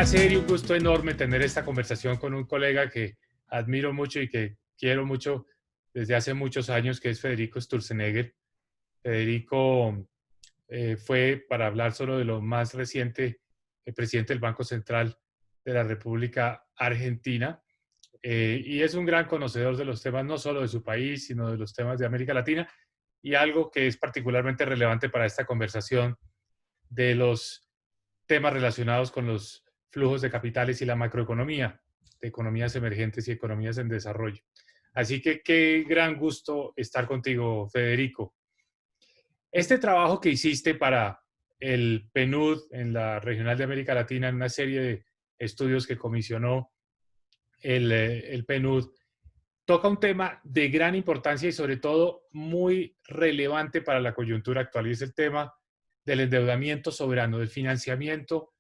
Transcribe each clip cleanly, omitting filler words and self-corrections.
placer y un gusto enorme tener esta conversación con un colega que admiro mucho y que quiero mucho desde hace muchos años, que es Federico Sturzenegger. Federico fue, para hablar solo de lo más reciente, el presidente del Banco Central de la República Argentina, y es un gran conocedor de los temas no solo de su país, sino de los temas de América Latina, y algo que es particularmente relevante para esta conversación de los temas relacionados con los flujos de capitales y la macroeconomía, de economías emergentes y economías en desarrollo. Así que qué gran gusto estar contigo, Federico. Este trabajo que hiciste para el PNUD en la Regional de América Latina, en una serie de estudios que comisionó el PNUD, toca un tema de gran importancia y sobre todo muy relevante para la coyuntura actual, y es el tema del endeudamiento soberano, del financiamiento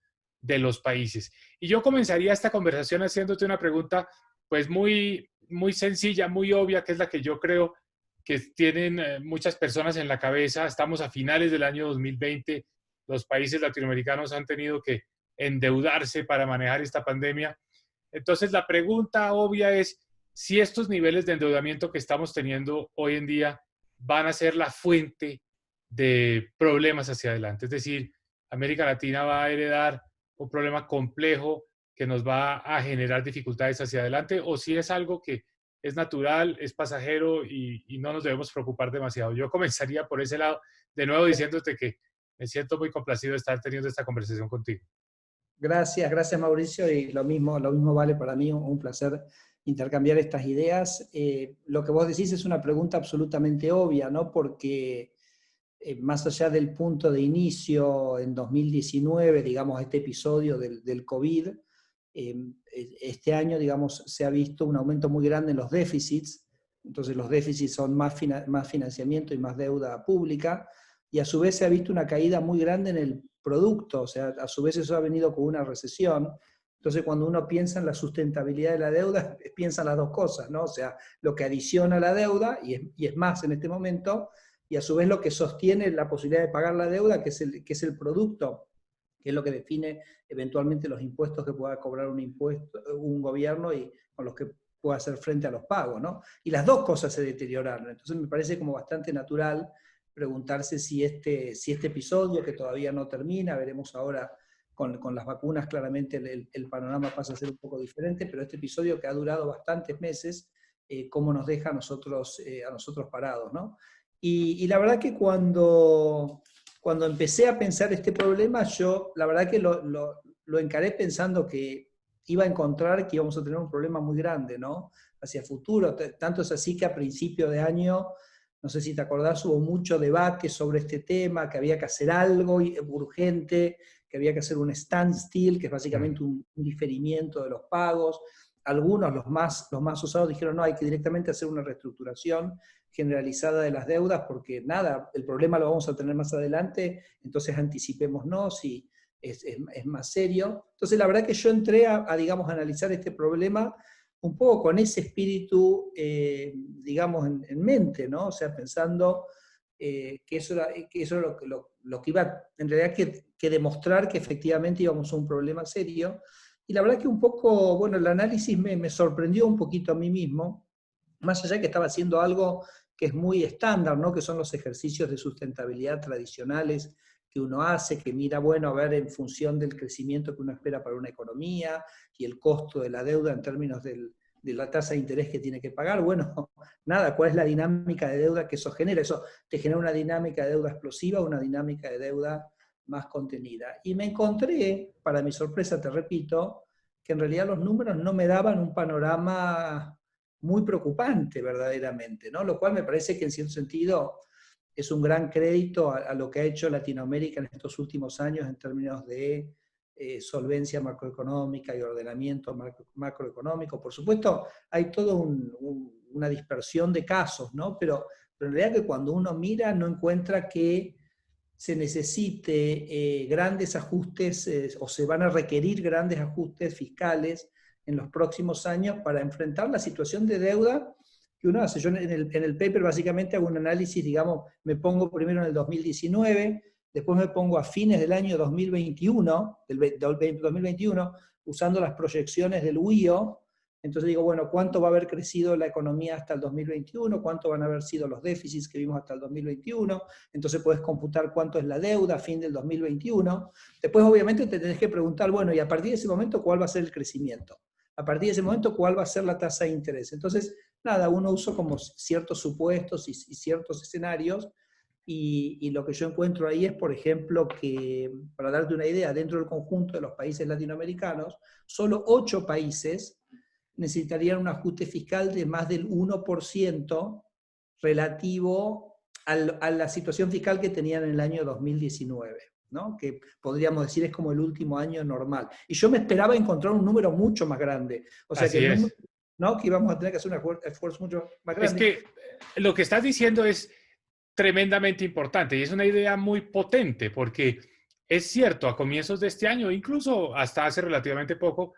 de los países. Y yo comenzaría esta conversación haciéndote una pregunta pues muy sencilla, muy obvia, que es la que yo creo que tienen muchas personas en la cabeza. Estamos a finales del año 2020, los países latinoamericanos han tenido que endeudarse para manejar esta pandemia. Entonces la pregunta obvia es si estos niveles de endeudamiento que estamos teniendo hoy en día van a ser la fuente de problemas hacia adelante. Es decir, América Latina va a heredar un problema complejo que nos va a generar dificultades hacia adelante, o si es algo que es natural, es pasajero y no nos debemos preocupar demasiado. Yo comenzaría por ese lado, de nuevo diciéndote que me siento muy complacido de estar teniendo esta conversación contigo. Gracias, gracias Mauricio, y lo mismo vale para mí, un placer intercambiar estas ideas. Lo que vos decís es una pregunta absolutamente obvia, ¿no? Porque más allá del punto de inicio en 2019, digamos, este episodio del COVID, este año, digamos, se ha visto un aumento muy grande en los déficits. Entonces los déficits son más financiamiento y más deuda pública, y a su vez se ha visto una caída muy grande en el producto, o sea, a su vez eso ha venido con una recesión. Entonces cuando uno piensa en la sustentabilidad de la deuda, piensa en las dos cosas, ¿no? O sea, lo que adiciona la deuda, y es más en este momento, y a su vez lo que sostiene la posibilidad de pagar la deuda, que es el producto, que es lo que define eventualmente los impuestos que pueda cobrar un gobierno y con los que pueda hacer frente a los pagos, ¿no? Y las dos cosas se deterioraron. Entonces me parece como bastante natural preguntarse si este episodio, que todavía no termina, veremos ahora con las vacunas, claramente el panorama pasa a ser un poco diferente, pero este episodio que ha durado bastantes meses, cómo nos deja a nosotros parados, ¿no? Y la verdad que cuando empecé a pensar este problema, yo la verdad que lo encaré pensando que iba a encontrar que íbamos a tener un problema muy grande, ¿no? Hacia futuro. Tanto es así que a principio de año, no sé si te acordás, hubo mucho debate sobre este tema, que había que hacer algo urgente, que había que hacer un standstill, que es básicamente un diferimiento de los pagos. Algunos, los más usados, dijeron, no, hay que directamente hacer una reestructuración generalizada de las deudas, porque nada, el problema lo vamos a tener más adelante, entonces anticipémonos y es más serio. Entonces la verdad que yo entré digamos, a analizar este problema un poco con ese espíritu, digamos, en mente, ¿no? O sea, pensando que eso era lo que iba, en realidad, que demostrar que efectivamente íbamos a un problema serio. Y la verdad que un poco, bueno, el análisis me sorprendió un poquito a mí mismo, más allá de que estaba haciendo algo que es muy estándar, ¿no? Que son los ejercicios de sustentabilidad tradicionales que uno hace, que mira, bueno, a ver, en función del crecimiento que uno espera para una economía y el costo de la deuda en términos de la tasa de interés que tiene que pagar, bueno, nada, ¿cuál es la dinámica de deuda que eso genera? Eso te genera una dinámica de deuda explosiva, una dinámica de deuda más contenida. Y me encontré, para mi sorpresa, te repito, que en realidad los números no me daban un panorama muy preocupante verdaderamente, ¿no? Lo cual me parece que en cierto sentido es un gran crédito a lo que ha hecho Latinoamérica en estos últimos años en términos de solvencia macroeconómica y ordenamiento macroeconómico. Por supuesto, hay toda una dispersión de casos, ¿no? Pero en realidad que cuando uno mira no encuentra que se necesite grandes ajustes o se van a requerir grandes ajustes fiscales en los próximos años para enfrentar la situación de deuda que uno hace. Yo en el paper básicamente hago un análisis, digamos, me pongo primero en el 2019, después me pongo a fines del año 2021, del 2021, usando las proyecciones del WIO, entonces digo, bueno, ¿cuánto va a haber crecido la economía hasta el 2021? ¿Cuánto van a haber sido los déficits que vimos hasta el 2021? Entonces puedes computar cuánto es la deuda a fin del 2021. Después, obviamente, te tenés que preguntar, bueno, y a partir de ese momento, ¿cuál va a ser el crecimiento? A partir de ese momento, ¿cuál va a ser la tasa de interés? Entonces, nada, uno usa como ciertos supuestos y ciertos escenarios, y lo que yo encuentro ahí es, por ejemplo, que, para darte una idea, dentro del conjunto de los países latinoamericanos, solo 8 países necesitarían un ajuste fiscal de más del 1% relativo a la situación fiscal que tenían en el año 2019, ¿no? Que podríamos decir es como el último año normal. Y yo me esperaba encontrar un número mucho más grande. O sea que Así el es. número, ¿no? Que íbamos a tener que hacer un esfuerzo mucho más Es grande. que lo que estás diciendo es tremendamente importante y es una idea muy potente porque es cierto, a comienzos de este año, incluso hasta hace relativamente poco,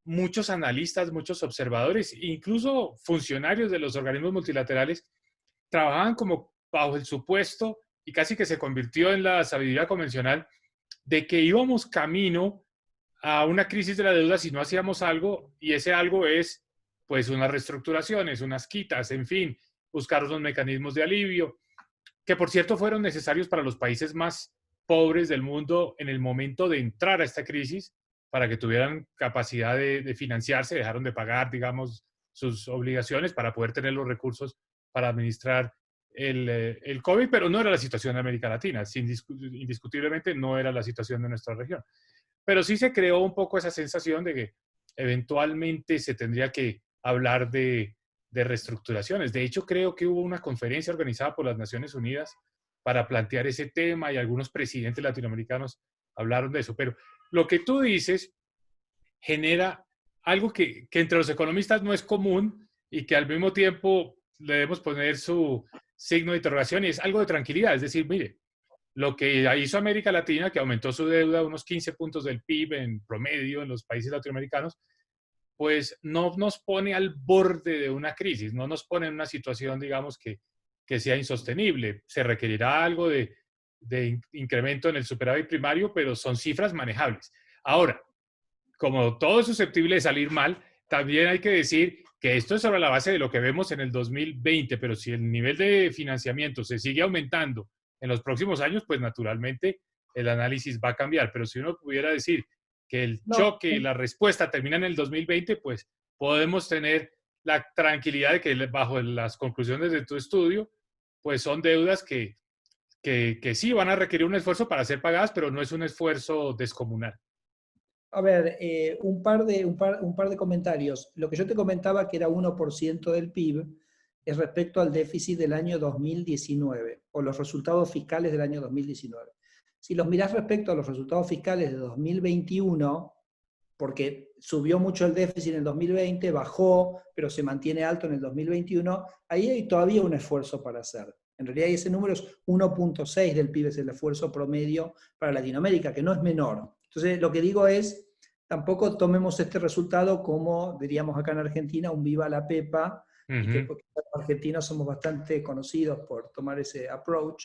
muchos analistas, muchos observadores, incluso funcionarios de los organismos multilaterales, trabajaban como bajo el supuesto, y casi que se convirtió en la sabiduría convencional, de que íbamos camino a una crisis de la deuda si no hacíamos algo, y ese algo es pues unas reestructuraciones, unas quitas, en fin, buscar unos mecanismos de alivio, que por cierto fueron necesarios para los países más pobres del mundo en el momento de entrar a esta crisis, para que tuvieran capacidad de financiarse, dejaron de pagar, digamos, sus obligaciones para poder tener los recursos para administrar el COVID, pero no era la situación de América Latina, indiscutiblemente no era la situación de nuestra región. Pero sí se creó un poco esa sensación de que eventualmente se tendría que hablar de reestructuraciones. De hecho, creo que hubo una conferencia organizada por las Naciones Unidas para plantear ese tema y algunos presidentes latinoamericanos hablaron de eso. Pero lo que tú dices genera algo que entre los economistas no es común y que al mismo tiempo le debemos poner su signo de interrogación, y es algo de tranquilidad. Es decir, mire, lo que hizo América Latina, que aumentó su deuda unos 15 puntos del PIB en promedio en los países latinoamericanos, pues no nos pone al borde de una crisis, no nos pone en una situación, digamos, que sea insostenible. Se requerirá algo de incremento en el superávit primario, pero son cifras manejables. Ahora, como todo es susceptible de salir mal, también hay que decir que esto es sobre la base de lo que vemos en el 2020, pero si el nivel de financiamiento se sigue aumentando en los próximos años, pues naturalmente el análisis va a cambiar. Pero si uno pudiera decir que el No, choque y la respuesta termina en el 2020, pues podemos tener la tranquilidad de que bajo las conclusiones de tu estudio, pues son deudas que sí van a requerir un esfuerzo para ser pagadas, pero no es un esfuerzo descomunal. a ver, un par de comentarios. Lo que yo te comentaba que era 1% del PIB es respecto al déficit del año 2019 o los resultados fiscales del año 2019. Si los mirás respecto a los resultados fiscales de 2021, porque subió mucho el déficit en el 2020, bajó, pero se mantiene alto en el 2021, ahí hay todavía un esfuerzo para hacer. En realidad ese número es 1.6 del PIB, es el esfuerzo promedio para Latinoamérica, que no es menor. Entonces lo que digo es, tampoco tomemos este resultado como, diríamos acá en Argentina, un viva la pepa, y que porque los argentinos somos bastante conocidos por tomar ese approach.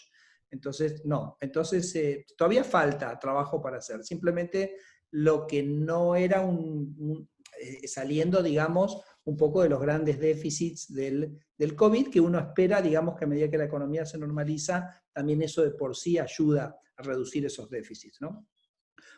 Entonces, no. Entonces, todavía falta trabajo para hacer. Simplemente lo que no era saliendo, digamos, un poco de los grandes déficits del COVID, que uno espera, digamos, que a medida que la economía se normaliza, también eso de por sí ayuda a reducir esos déficits, ¿no?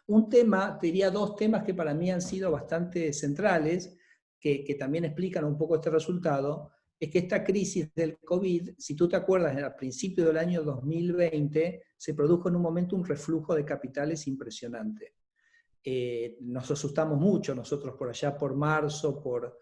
Un tema, te diría dos temas que para mí han sido bastante centrales, que también explican un poco este resultado, es que esta crisis del COVID, si tú te acuerdas, al principio del año 2020, se produjo en un momento un reflujo de capitales impresionante. Nos asustamos mucho nosotros por allá por marzo, por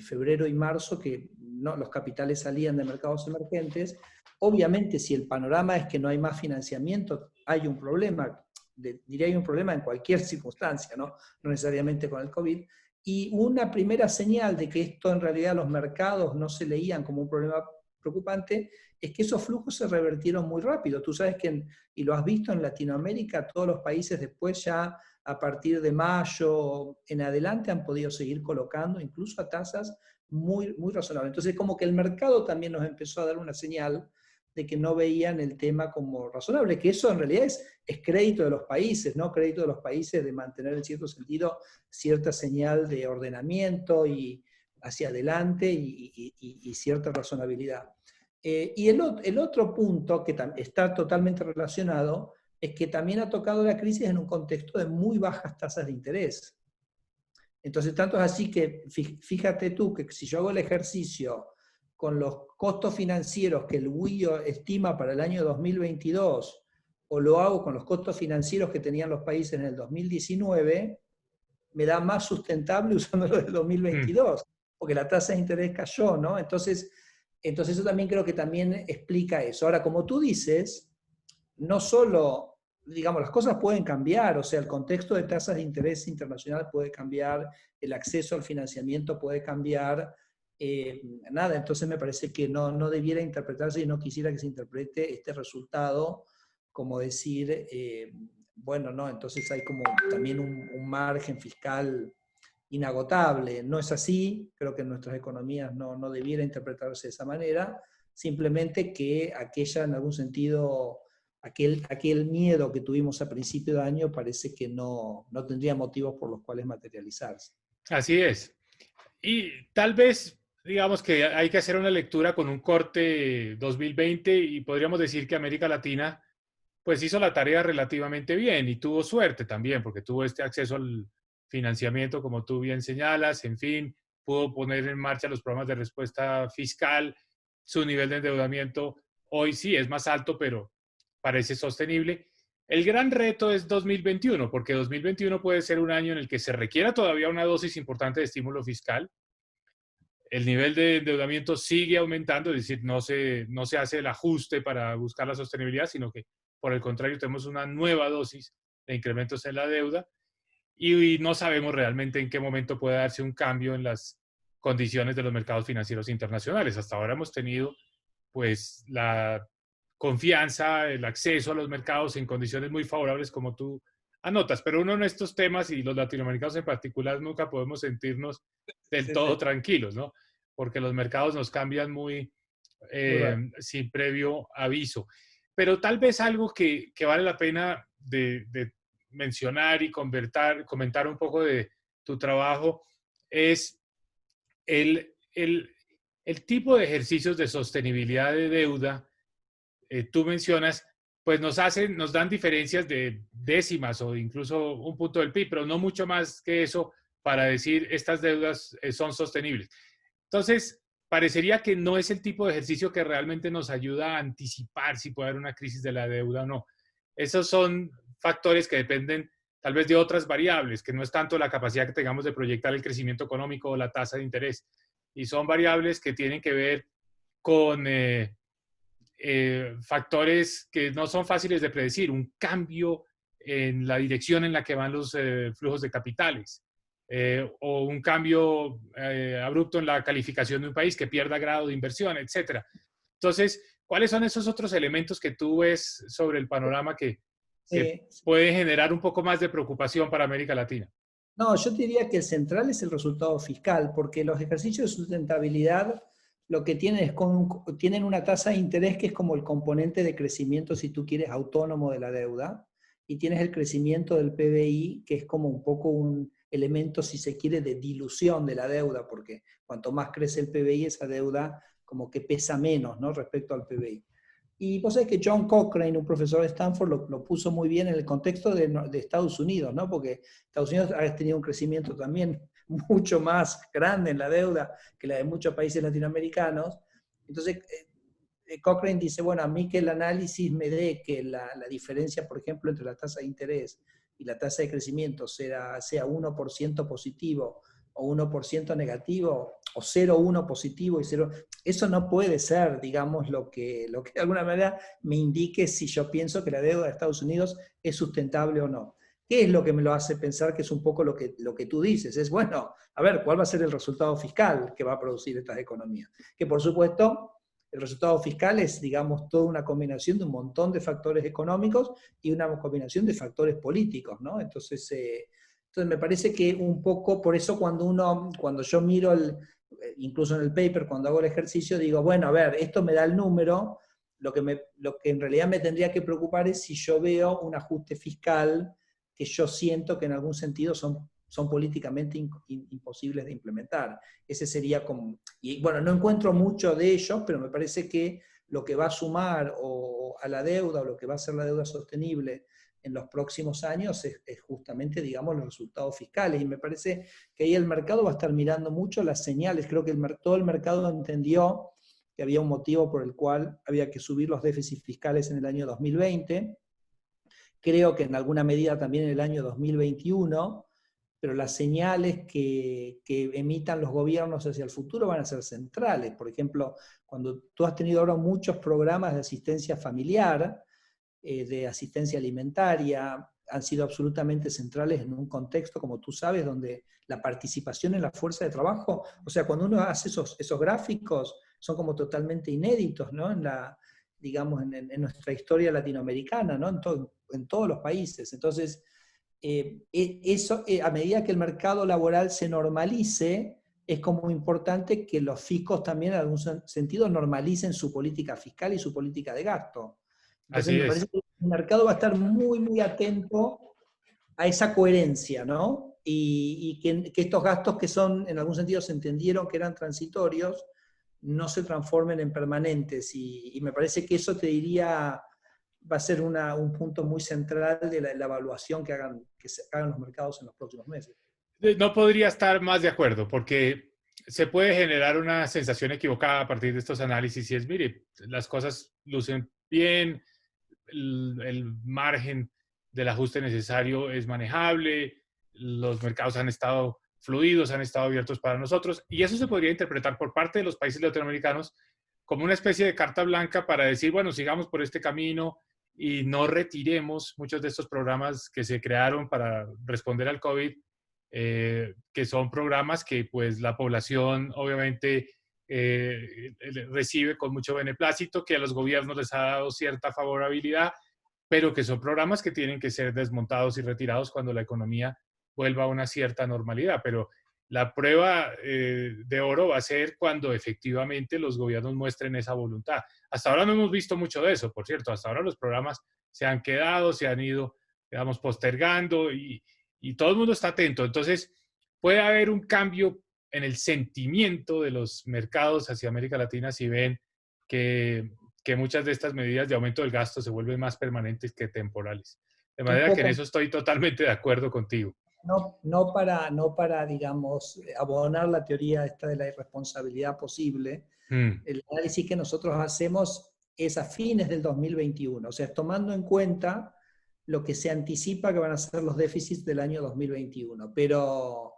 febrero y marzo, que no, los capitales salían de mercados emergentes. Obviamente, si el panorama es que no hay más financiamiento, hay un problema, diría hay un problema en cualquier circunstancia, ¿no? No necesariamente con el COVID. Y una primera señal de que esto en realidad los mercados no se leían como un problema preocupante es que esos flujos se revertieron muy rápido. Tú sabes que, y lo has visto en Latinoamérica, todos los países después ya a partir de mayo en adelante han podido seguir colocando incluso a tasas muy, muy razonables. Entonces como que el mercado también nos empezó a dar una señal de que no veían el tema como razonable, que eso en realidad es crédito de los países, ¿no? Crédito de los países de mantener en cierto sentido cierta señal de ordenamiento y hacia adelante y cierta razonabilidad. Y el otro punto que está totalmente relacionado es que también ha tocado la crisis en un contexto de muy bajas tasas de interés. Entonces, tanto es así que fíjate tú que si yo hago el ejercicio con los costos financieros que el WIO estima para el año 2022, o lo hago con los costos financieros que tenían los países en el 2019, me da más sustentable usando lo del 2022, porque la tasa de interés cayó, ¿no? Entonces eso también creo que también explica eso. Ahora, como tú dices, no solo, digamos, las cosas pueden cambiar, o sea, el contexto de tasas de interés internacional puede cambiar, el acceso al financiamiento puede cambiar, nada, entonces me parece que no debiera interpretarse y no quisiera que se interprete este resultado como decir, bueno, no, entonces hay como también un margen fiscal inagotable. No es así, creo que en nuestras economías no debiera interpretarse de esa manera, simplemente que aquella, en algún sentido, aquel miedo que tuvimos a principio de año parece que no tendría motivos por los cuales materializarse. Así es. Y tal vez, digamos que hay que hacer una lectura con un corte 2020 y podríamos decir que América Latina pues hizo la tarea relativamente bien y tuvo suerte también porque tuvo este acceso al financiamiento, como tú bien señalas, en fin, pudo poner en marcha los programas de respuesta fiscal, su nivel de endeudamiento hoy sí es más alto, pero parece sostenible. El gran reto es 2021, porque 2021 puede ser un año en el que se requiera todavía una dosis importante de estímulo fiscal. El nivel de endeudamiento sigue aumentando, es decir, no se hace el ajuste para buscar la sostenibilidad, sino que por el contrario tenemos una nueva dosis de incrementos en la deuda y no sabemos realmente en qué momento puede darse un cambio en las condiciones de los mercados financieros internacionales. Hasta ahora hemos tenido pues la confianza, el acceso a los mercados en condiciones muy favorables como tú anotas, pero uno en estos temas y los latinoamericanos en particular nunca podemos sentirnos del Sí, todo sí, tranquilos, ¿no? Porque los mercados nos cambian muy rápido. sin previo aviso. Pero tal vez algo que vale la pena de mencionar y comentar un poco de tu trabajo es el tipo de ejercicios de sostenibilidad de deuda. Tú mencionas, pues nos dan diferencias de décimas o incluso un punto del PIB, pero no mucho más que eso para decir estas deudas son sostenibles. Entonces, parecería que no es el tipo de ejercicio que realmente nos ayuda a anticipar si puede haber una crisis de la deuda o no. Esos son factores que dependen tal vez de otras variables, que no es tanto la capacidad que tengamos de proyectar el crecimiento económico o la tasa de interés, y son variables que tienen que ver con factores que no son fáciles de predecir, un cambio en la dirección en la que van los flujos de capitales, o un cambio abrupto en la calificación de un país que pierda grado de inversión, etcétera. Entonces, ¿cuáles son esos otros elementos que tú ves sobre el panorama que Sí. puede generar un poco más de preocupación para América Latina? No, yo diría que el central es el resultado fiscal, porque los ejercicios de sustentabilidad lo que tienen es tienen una tasa de interés que es como el componente de crecimiento, si tú quieres, autónomo de la deuda, y tienes el crecimiento del PBI, que es como un poco un elemento, si se quiere, de dilución de la deuda, porque cuanto más crece el PBI, esa deuda como que pesa menos, ¿no?, respecto al PBI. Y vos sabés que John Cochrane, un profesor de Stanford, lo puso muy bien en el contexto de Estados Unidos, ¿no? Porque Estados Unidos ha tenido un crecimiento también mucho más grande en la deuda que la de muchos países latinoamericanos. Entonces, Cochrane dice, bueno, a mí que el análisis me dé que la diferencia, por ejemplo, entre la tasa de interés y la tasa de crecimiento sea 1% positivo o 1% negativo, o 0,1 positivo y 0, eso no puede ser, digamos, lo que de alguna manera me indique si yo pienso que la deuda de Estados Unidos es sustentable o no. ¿Qué es lo que me lo hace pensar que es un poco lo que tú dices? Es, bueno, a ver, ¿cuál va a ser el resultado fiscal que va a producir estas economías? Que por supuesto, el resultado fiscal es, digamos, toda una combinación de un montón de factores económicos y una combinación de factores políticos, ¿no? Entonces me parece que un poco, por eso cuando yo miro incluso en el paper, cuando hago el ejercicio, digo, bueno, a ver, esto me da el número, lo que en realidad me tendría que preocupar es si yo veo un ajuste fiscal que yo siento que en algún sentido son políticamente imposibles de implementar. Ese sería como, y bueno, no encuentro mucho de ellos, pero me parece que lo que va a sumar a la deuda o lo que va a ser la deuda sostenible en los próximos años es justamente, digamos, los resultados fiscales. Y me parece que ahí el mercado va a estar mirando mucho las señales. Creo que todo el mercado entendió que había un motivo por el cual había que subir los déficits fiscales en el año 2020. Creo que en alguna medida también en el año 2021, pero las señales que emitan los gobiernos hacia el futuro van a ser centrales. Por ejemplo, cuando tú has tenido ahora muchos programas de asistencia familiar, de asistencia alimentaria, han sido absolutamente centrales en un contexto, como tú sabes, donde la participación en la fuerza de trabajo, o sea, cuando uno hace esos gráficos, son como totalmente inéditos, ¿no? Digamos, en nuestra historia latinoamericana, ¿no? En todos los países. Entonces, eso, a medida que el mercado laboral se normalice, es como importante que los fiscos también en algún sentido normalicen su política fiscal y su política de gasto. Entonces Así me es. parece que el mercado va a estar muy, muy atento a esa coherencia, ¿no? Y que estos gastos que son, en algún sentido se entendieron que eran transitorios, no se transformen en permanentes. Y me parece que eso te diría va a ser un punto muy central de la evaluación que hagan los mercados en los próximos meses. No podría estar más de acuerdo, porque se puede generar una sensación equivocada a partir de estos análisis y es, mire, las cosas lucen bien, el margen del ajuste necesario es manejable, los mercados han estado fluidos, han estado abiertos para nosotros, y eso se podría interpretar por parte de los países latinoamericanos como una especie de carta blanca para decir, bueno, sigamos por este camino y no retiremos muchos de estos programas que se crearon para responder al COVID, que son programas que pues la población obviamente recibe con mucho beneplácito, que a los gobiernos les ha dado cierta favorabilidad, pero que son programas que tienen que ser desmontados y retirados cuando la economía vuelva a una cierta normalidad. Pero la prueba de oro va a ser cuando efectivamente los gobiernos muestren esa voluntad. Hasta ahora no hemos visto mucho de eso, por cierto. Hasta ahora los programas se han quedado, se han ido, digamos, postergando y todo el mundo está atento. Entonces, puede haber un cambio en el sentimiento de los mercados hacia América Latina si ven que muchas de estas medidas de aumento del gasto se vuelven más permanentes que temporales. De Un manera que en poco, eso estoy totalmente de acuerdo contigo. no para, digamos, abonar la teoría esta de la irresponsabilidad posible. Mm, El análisis que nosotros hacemos es a fines del 2021, o sea, es tomando en cuenta lo que se anticipa que van a ser los déficits del año 2021. Pero,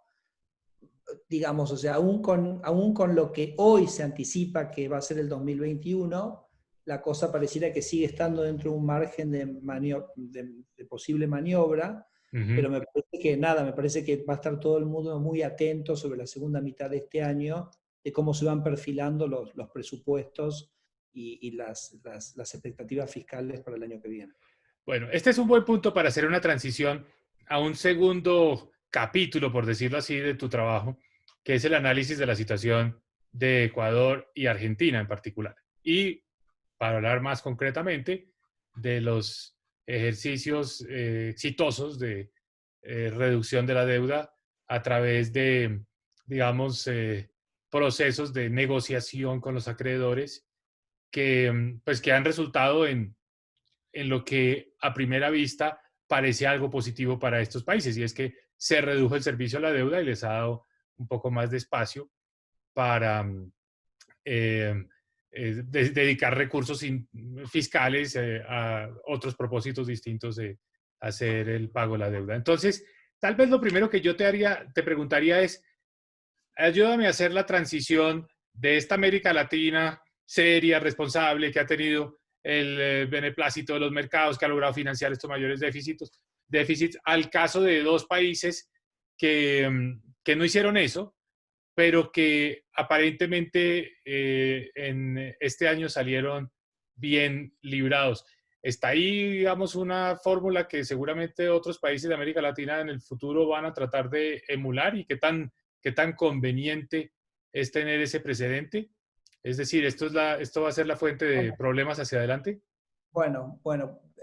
digamos, o sea, aún con lo que hoy se anticipa que va a ser el 2021, la cosa pareciera que sigue estando dentro de un margen de posible maniobra, ujú. pero me parece que nada, me parece que va a estar todo el mundo muy atento sobre la segunda mitad de este año, de cómo se van perfilando los presupuestos y las expectativas fiscales para el año que viene. Bueno, este es un buen punto para hacer una transición a un segundo capítulo, por decirlo así, de tu trabajo, que es el análisis de la situación de Ecuador y Argentina en particular. Y para hablar más concretamente de los ejercicios exitosos de reducción de la deuda a través de, digamos, procesos de negociación con los acreedores que, pues, que han resultado en lo que a primera vista parece algo positivo para estos países, y es que se redujo el servicio a la deuda y les ha dado un poco más de espacio para eh, dedicar recursos fiscales a otros propósitos distintos de hacer el pago de la deuda. Entonces, tal vez lo primero que yo te preguntaría es, ayúdame a hacer la transición de esta América Latina seria, responsable, que ha tenido el beneplácito de los mercados, que ha logrado financiar estos mayores déficits al caso de dos países que no hicieron eso, pero que aparentemente en este año salieron bien librados. Está ahí, digamos, una fórmula que seguramente otros países de América Latina en el futuro van a tratar de emular y qué tan conveniente es tener ese precedente. Es decir, ¿esto va a ser la fuente de problemas hacia adelante? Bueno,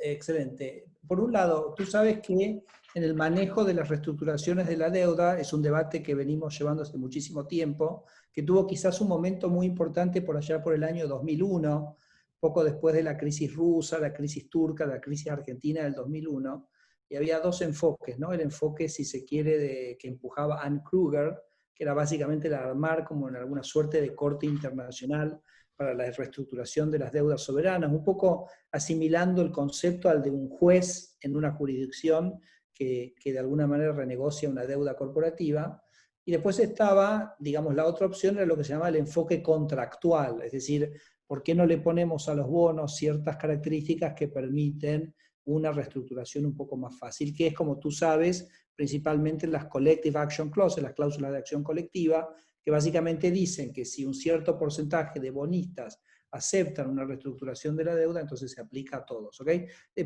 excelente. Por un lado, tú sabes que en el manejo de las reestructuraciones de la deuda es un debate que venimos llevando hace muchísimo tiempo, que tuvo quizás un momento muy importante por allá por el año 2001, poco después de la crisis rusa, la crisis turca, la crisis argentina del 2001, y había dos enfoques, ¿no? El enfoque, si se quiere, que empujaba Anne Kruger, que era básicamente el armar como en alguna suerte de corte internacional para la reestructuración de las deudas soberanas, un poco asimilando el concepto al de un juez en una jurisdicción que de alguna manera renegocia una deuda corporativa. Y después estaba, digamos, la otra opción era lo que se llama el enfoque contractual, es decir, ¿por qué no le ponemos a los bonos ciertas características que permiten una reestructuración un poco más fácil? Que es, como tú sabes, principalmente las Collective Action Clauses, las cláusulas de acción colectiva, que básicamente dicen que si un cierto porcentaje de bonistas aceptan una reestructuración de la deuda, entonces se aplica a todos, ¿ok?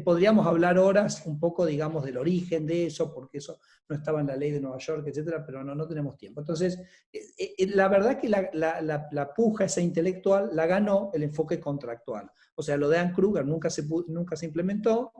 Podríamos hablar horas un poco, digamos, del origen de eso, porque eso no estaba en la ley de Nueva York, etcétera, pero no tenemos tiempo. Entonces, la verdad que la puja esa intelectual la ganó el enfoque contractual. O sea, lo de Anne Kruger nunca se implementó,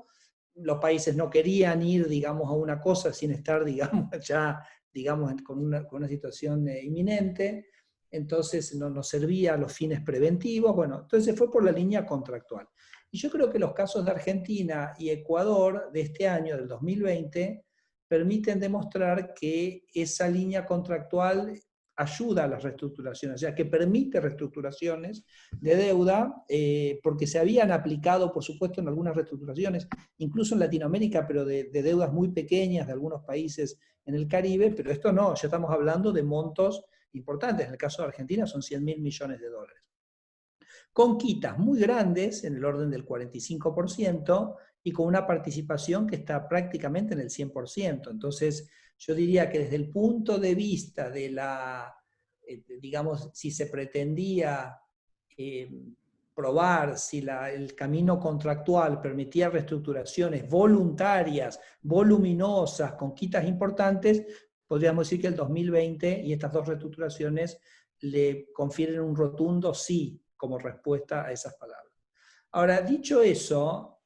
los países no querían ir, digamos, a una cosa sin estar, digamos, ya, digamos, con una situación inminente, entonces no nos servía a los fines preventivos, bueno, entonces fue por la línea contractual. Y yo creo que los casos de Argentina y Ecuador de este año, del 2020, permiten demostrar que esa línea contractual ayuda a las reestructuraciones, o sea, que permite reestructuraciones de deuda, porque se habían aplicado, por supuesto, en algunas reestructuraciones, incluso en Latinoamérica, pero de deudas muy pequeñas de algunos países en el Caribe, pero esto no, ya estamos hablando de montos importantes, en el caso de Argentina son 100.000 millones de dólares. Con quitas muy grandes, en el orden del 45%, y con una participación que está prácticamente en el 100%. Entonces, yo diría que desde el punto de vista de la, digamos, si se pretendía probar si el camino contractual permitía reestructuraciones voluntarias, voluminosas, con quitas importantes, podríamos decir que el 2020 y estas dos reestructuraciones le confieren un rotundo sí como respuesta a esas palabras. Ahora, dicho eso,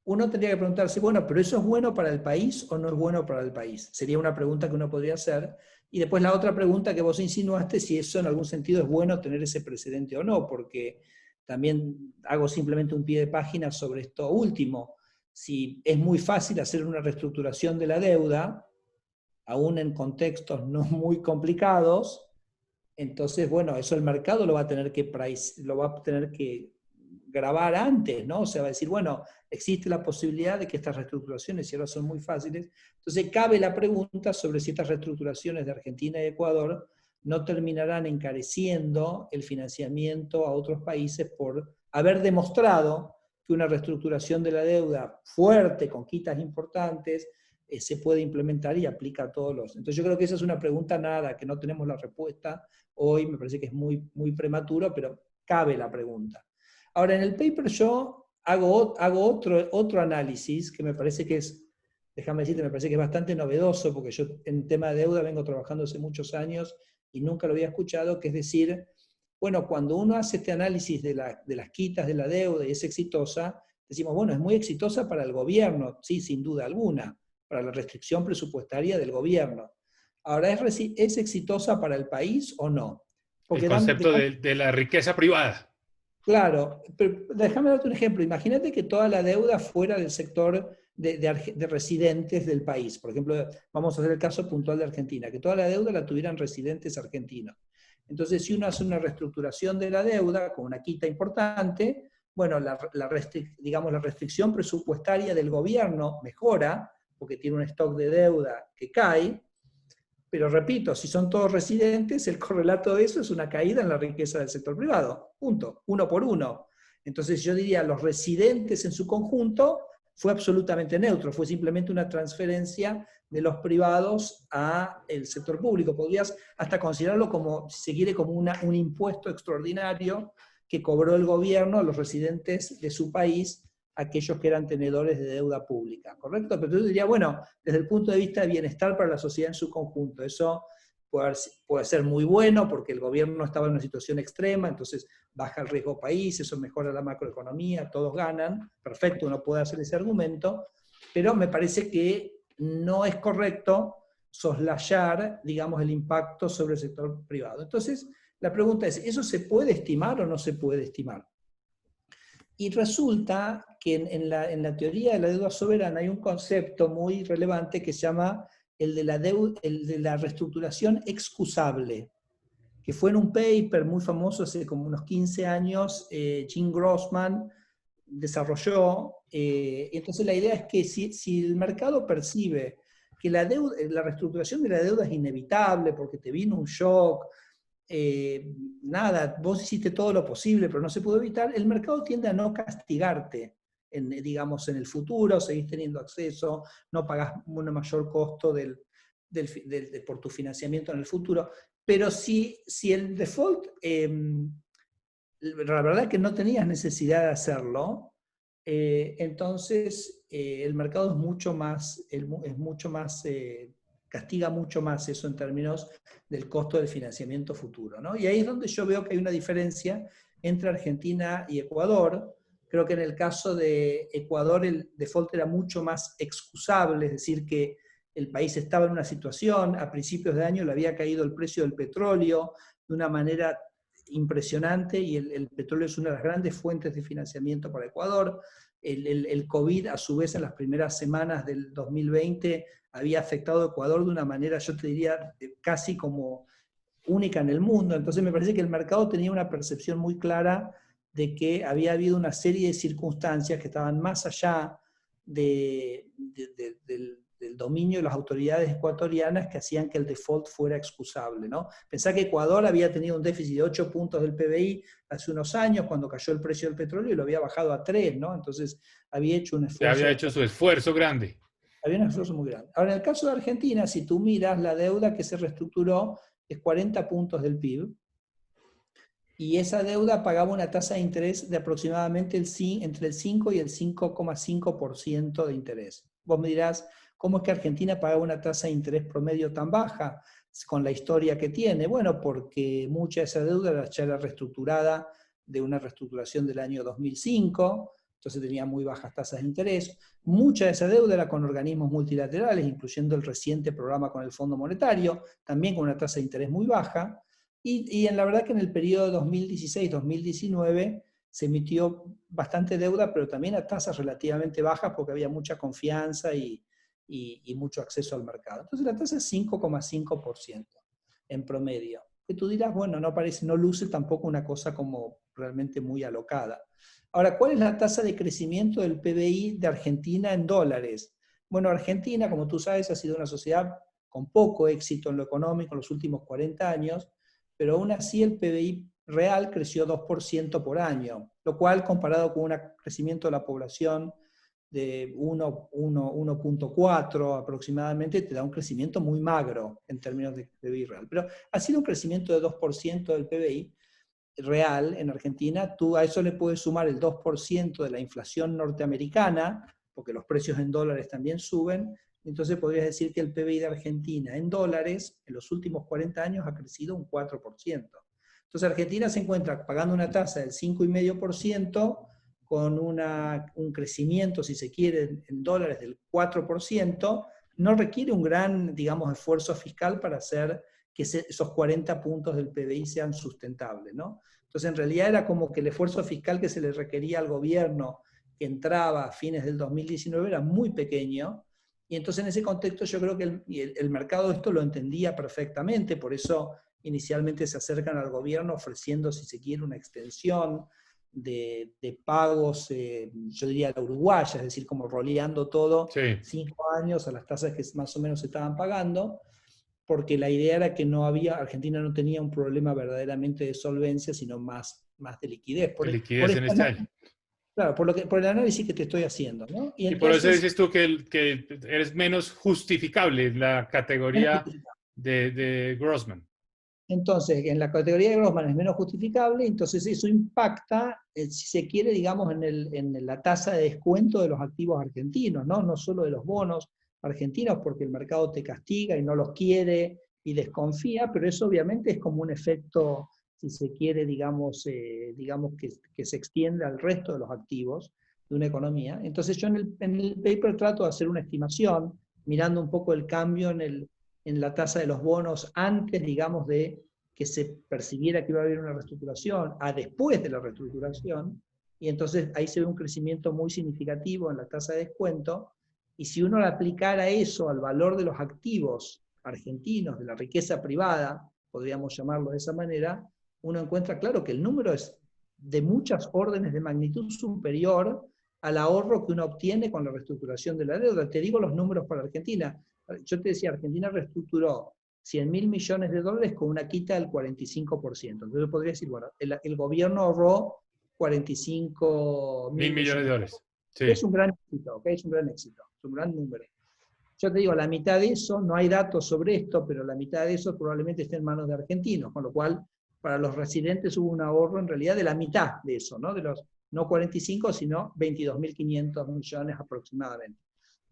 uno tendría que preguntarse, bueno, pero ¿eso es bueno para el país o no es bueno para el país? Sería una pregunta que uno podría hacer. Y después la otra pregunta que vos insinuaste, si eso en algún sentido es bueno tener ese precedente o no, porque también hago simplemente un pie de página sobre esto último. Si es muy fácil hacer una reestructuración de la deuda, aún en contextos no muy complicados, entonces, bueno, eso el mercado lo va a tener que grabar antes, ¿no? O sea, va a decir, bueno, existe la posibilidad de que estas reestructuraciones, si ahora son muy fáciles, entonces cabe la pregunta sobre si estas reestructuraciones de Argentina y Ecuador no terminarán encareciendo el financiamiento a otros países por haber demostrado que una reestructuración de la deuda fuerte, con quitas importantes, se puede implementar y aplica a todos los. Entonces yo creo que esa es una pregunta nada, que no tenemos la respuesta hoy, me parece que es muy prematuro, pero cabe la pregunta. Ahora, en el paper yo hago otro análisis que me parece que es, déjame decirte, me parece que es bastante novedoso, porque yo en tema de deuda vengo trabajando hace muchos años y nunca lo había escuchado, que es decir, bueno, cuando uno hace este análisis de las quitas de la deuda y es exitosa, decimos, bueno, es muy exitosa para el gobierno, sí, sin duda alguna, para la restricción presupuestaria del gobierno. Ahora, ¿es exitosa para el país o no? El Porque concepto de la riqueza privada. claro, pero déjame darte un ejemplo. Imagínate que toda la deuda fuera del sector de residentes del país. Por ejemplo, vamos a hacer el caso puntual de Argentina, que toda la deuda la tuvieran residentes argentinos. Entonces, si uno hace una reestructuración de la deuda con una quita importante, bueno, digamos, la restricción presupuestaria del gobierno mejora, porque tiene un stock de deuda que cae, pero repito, si son todos residentes, el correlato de eso es una caída en la riqueza del sector privado. Punto. Uno por uno. Entonces yo diría, los residentes en su conjunto fue absolutamente neutro, fue simplemente una transferencia de los privados al sector público. Podrías hasta considerarlo como, si se quiere, como un impuesto extraordinario que cobró el gobierno a los residentes de su país, aquellos que eran tenedores de deuda pública, ¿correcto? Pero yo diría, bueno, desde el punto de vista de bienestar para la sociedad en su conjunto, eso puede ser muy bueno porque el gobierno estaba en una situación extrema, entonces baja el riesgo país, eso mejora la macroeconomía, todos ganan, perfecto, uno puede hacer ese argumento, pero me parece que no es correcto soslayar, digamos, el impacto sobre el sector privado. Entonces, la pregunta es, ¿eso se puede estimar o no se puede estimar? Y resulta que en la teoría de la deuda soberana hay un concepto muy relevante que se llama el de la reestructuración excusable, que fue en un paper muy famoso hace como unos 15 años, Jim Grossman desarrolló. Entonces la idea es que si el mercado percibe que la reestructuración de la deuda es inevitable porque te vino un shock, nada, vos hiciste todo lo posible, pero no se pudo evitar, el mercado tiende a no castigarte, digamos, en el futuro, seguís teniendo acceso, no pagás un mayor costo por tu financiamiento en el futuro, pero si el default, la verdad es que no tenías necesidad de hacerlo, entonces el mercado es mucho más castiga mucho más eso en términos del costo del financiamiento futuro, ¿no? Y ahí es donde yo veo que hay una diferencia entre Argentina y Ecuador. Creo que en el caso de Ecuador el default era mucho más excusable, es decir, que el país estaba en una situación, a principios de año le había caído el precio del petróleo de una manera impresionante y el petróleo es una de las grandes fuentes de financiamiento para Ecuador. El COVID, a su vez, en las primeras semanas del 2020 había afectado a Ecuador de una manera, yo te diría, casi como única en el mundo. Entonces me parece que el mercado tenía una percepción muy clara de que había habido una serie de circunstancias que estaban más allá del dominio de las autoridades ecuatorianas que hacían que el default fuera excusable, ¿no? Pensá que Ecuador había tenido un déficit de 8 puntos del PBI hace unos años cuando cayó el precio del petróleo y lo había bajado a 3, ¿no? Entonces había hecho un Ya esfuerzo había hecho su esfuerzo grande. había un esfuerzo muy grande. Ahora, en el caso de Argentina, si tú miras la deuda que se reestructuró, es 40 puntos del PIB, y esa deuda pagaba una tasa de interés de aproximadamente entre el 5 y el 5,5% de interés. Vos me dirás, ¿cómo es que Argentina pagaba una tasa de interés promedio tan baja con la historia que tiene? Bueno, porque mucha de esa deuda ya era reestructurada de una reestructuración del año 2005, entonces tenía muy bajas tasas de interés. Mucha de esa deuda era con organismos multilaterales, incluyendo el reciente programa con el Fondo Monetario, también con una tasa de interés muy baja. Y en la verdad que en el periodo 2016-2019 se emitió bastante deuda, pero también a tasas relativamente bajas porque había mucha confianza y mucho acceso al mercado. Entonces la tasa es 5,5% en promedio. Que tú dirás, bueno, no luce tampoco una cosa como realmente muy alocada. Ahora, ¿cuál es la tasa de crecimiento del PBI de Argentina en dólares? Bueno, Argentina, como tú sabes, ha sido una sociedad con poco éxito en lo económico en los últimos 40 años, pero aún así el PBI real creció 2% por año, lo cual comparado con un crecimiento de la población de 1,4 aproximadamente, te da un crecimiento muy magro en términos de PBI real. Pero ha sido un crecimiento de 2% del PBI real en Argentina. Tú a eso le puedes sumar el 2% de la inflación norteamericana, porque los precios en dólares también suben. Entonces podrías decir que el PBI de Argentina en dólares en los últimos 40 años ha crecido un 4%. Entonces Argentina se encuentra pagando una tasa del 5,5% con un crecimiento, si se quiere, en dólares del 4%, no requiere un gran, digamos, esfuerzo fiscal para hacer que esos 40 puntos del PBI sean sustentables, ¿no? Entonces, en realidad era como que el esfuerzo fiscal que se le requería al gobierno que entraba a fines del 2019 era muy pequeño, y entonces en ese contexto yo creo que el mercado esto lo entendía perfectamente, por eso inicialmente se acercan al gobierno ofreciendo, si se quiere, una extensión de pagos, yo diría la uruguaya, es decir, como roleando todo Sí. 5 años a las tasas que más o menos se estaban pagando, porque la idea era que Argentina no tenía un problema verdaderamente de solvencia, sino más de liquidez. De liquidez en este año. Claro, por el análisis que te estoy haciendo, ¿no? Y Y por eso entonces, dices tú que eres menos justificable en la categoría de Grossman. entonces, en la categoría de Grossman es menos justificable, entonces eso impacta, si se quiere, digamos, en la tasa de descuento de los activos argentinos, ¿no? No solo de los bonos argentinos, porque el mercado te castiga y no los quiere, y desconfía, pero eso obviamente es como un efecto, si se quiere, digamos que se extiende al resto de los activos de una economía. Entonces yo en el paper trato de hacer una estimación, mirando un poco el cambio en la tasa de los bonos antes, digamos, de que se percibiera que iba a haber una reestructuración, a después de la reestructuración, y entonces ahí se ve un crecimiento muy significativo en la tasa de descuento, y si uno le aplicara eso al valor de los activos argentinos, de la riqueza privada, podríamos llamarlo de esa manera, uno encuentra claro que el número es de muchas órdenes de magnitud superior al ahorro que uno obtiene con la reestructuración de la deuda. Te digo los números para Argentina. Yo te decía, Argentina reestructuró 100.000 millones de dólares con una quita del 45%. Entonces podría decir, bueno, el gobierno ahorró 45 mil mil millones millones de de dólares. dólares. Sí. Es un gran éxito, ¿ok? Es un gran éxito, es un gran número. Yo te digo, la mitad de eso, no hay datos sobre esto, pero la mitad de eso probablemente esté en manos de argentinos, con lo cual para los residentes hubo un ahorro en realidad de la mitad de eso, ¿no? De los no 45, sino 22.500 millones aproximadamente.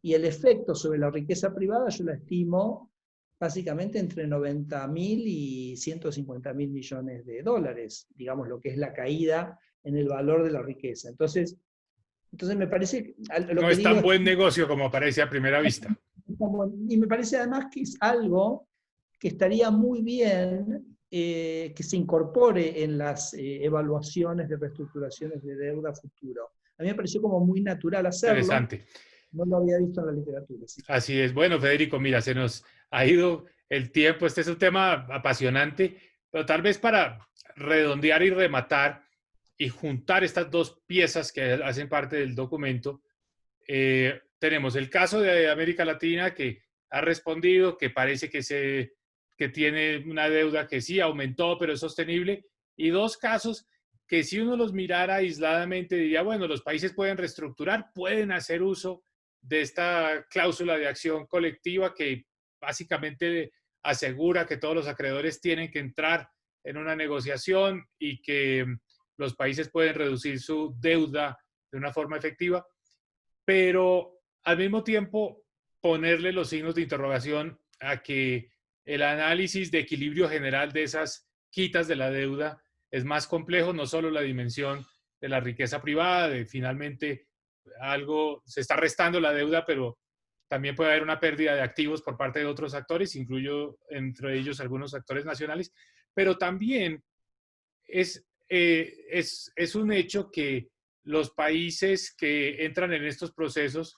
Y el efecto sobre la riqueza privada yo la estimo básicamente entre 90.000 y 150.000 millones de dólares, digamos lo que es la caída en el valor de la riqueza. Entonces me parece, lo No que es digo tan es buen negocio como parece a primera vista. y me parece además que es algo que estaría muy bien que se incorpore en las evaluaciones de reestructuraciones de deuda futuro. A mí me pareció como muy natural hacerlo, Interesante. no lo había visto en la literatura. ¿Sí? Así es. Bueno, Federico, mira, se nos ha ido el tiempo. Este es un tema apasionante, pero tal vez para redondear y rematar y juntar estas dos piezas que hacen parte del documento, tenemos el caso de América Latina que ha respondido, que parece que tiene una deuda que sí aumentó, pero es sostenible, y dos casos que si uno los mirara aisladamente diría, bueno, los países pueden reestructurar, pueden hacer uso de esta cláusula de acción colectiva que básicamente asegura que todos los acreedores tienen que entrar en una negociación y que los países pueden reducir su deuda de una forma efectiva, pero al mismo tiempo ponerle los signos de interrogación a que el análisis de equilibrio general de esas quitas de la deuda es más complejo, no solo la dimensión de la riqueza privada, de finalmente algo se está restando la deuda, pero también puede haber una pérdida de activos por parte de otros actores, incluyo entre ellos algunos actores nacionales, pero también es un hecho que los países que entran en estos procesos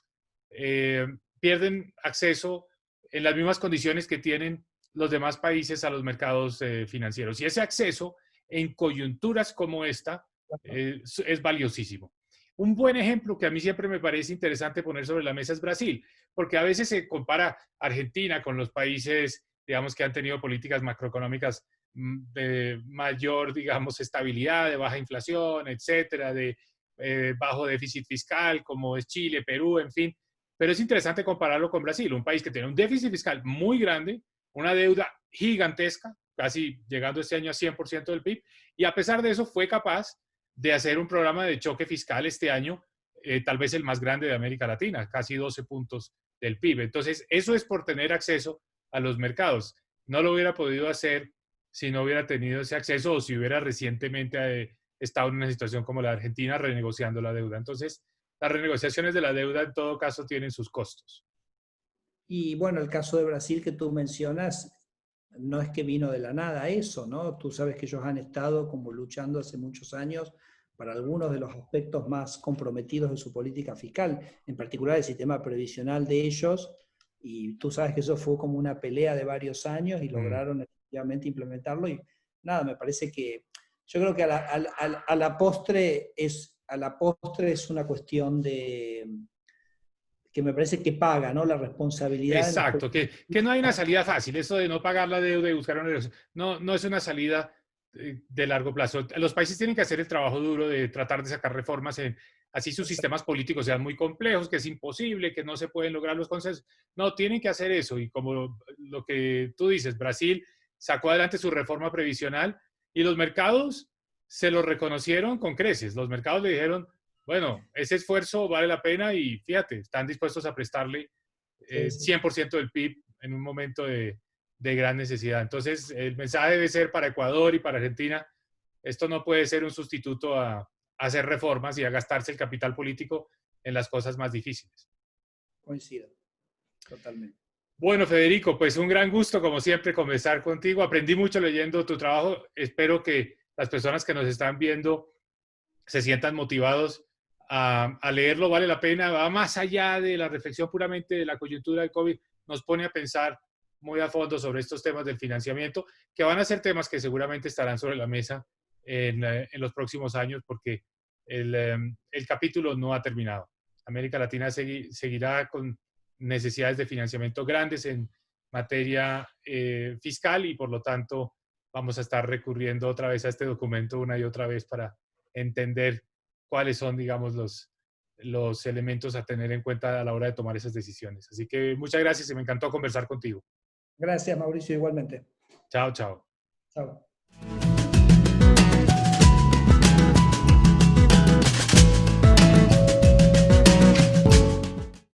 eh, pierden acceso en las mismas condiciones que tienen los demás países a los mercados financieros. Y ese acceso en coyunturas como esta es valiosísimo. Un buen ejemplo que a mí siempre me parece interesante poner sobre la mesa es Brasil, porque a veces se compara Argentina con los países, digamos, que han tenido políticas macroeconómicas de mayor, digamos, estabilidad, de baja inflación, etcétera, de bajo déficit fiscal, como es Chile, Perú, en fin. Pero es interesante compararlo con Brasil, un país que tiene un déficit fiscal muy grande, una deuda gigantesca, casi llegando este año a 100% del PIB, y a pesar de eso fue capaz de hacer un programa de choque fiscal este año, tal vez el más grande de América Latina, casi 12 puntos del PIB. Entonces, eso es por tener acceso a los mercados. No lo hubiera podido hacer si no hubiera tenido ese acceso o si hubiera recientemente estado en una situación como la de Argentina renegociando la deuda. Entonces, las renegociaciones de la deuda en todo caso tienen sus costos. Y bueno, el caso de Brasil que tú mencionas, no es que vino de la nada eso, ¿no? Tú sabes que ellos han estado como luchando hace muchos años para algunos de los aspectos más comprometidos de su política fiscal, en particular el sistema previsional de ellos, y tú sabes que eso fue como una pelea de varios años y lograron efectivamente implementarlo, y nada, me parece que yo creo que a la postre es una cuestión de que me parece que paga, ¿no? La responsabilidad en las Exacto, políticas. que no hay una salida fácil. Eso de no pagar la deuda y buscar una negocio, no es una salida de largo plazo. Los países tienen que hacer el trabajo duro de tratar de sacar reformas en así sus sistemas políticos sean muy complejos, que es imposible, que no se pueden lograr los consensos. No, tienen que hacer eso. Y como lo que tú dices, Brasil sacó adelante su reforma previsional y los mercados se lo reconocieron con creces. Los mercados le dijeron, bueno, ese esfuerzo vale la pena y fíjate, están dispuestos a prestarle Sí, sí. 100% del PIB en un momento de gran necesidad. Entonces, el mensaje debe ser para Ecuador y para Argentina, esto no puede ser un sustituto a hacer reformas y a gastarse el capital político en las cosas más difíciles. Coincido, totalmente. Bueno, Federico, pues un gran gusto, como siempre, conversar contigo. Aprendí mucho leyendo tu trabajo. Espero que las personas que nos están viendo se sientan motivados a leerlo. Vale la pena, va más allá de la reflexión puramente de la coyuntura del COVID, nos pone a pensar muy a fondo sobre estos temas del financiamiento, que van a ser temas que seguramente estarán sobre la mesa en los próximos años, porque el capítulo no ha terminado. América Latina seguirá con necesidades de financiamiento grandes en materia fiscal y por lo tanto vamos a estar recurriendo otra vez a este documento una y otra vez para entender cuáles son, digamos, los elementos a tener en cuenta a la hora de tomar esas decisiones. Así que muchas gracias y me encantó conversar contigo. Gracias, Mauricio, igualmente. Chao, chao. Chao.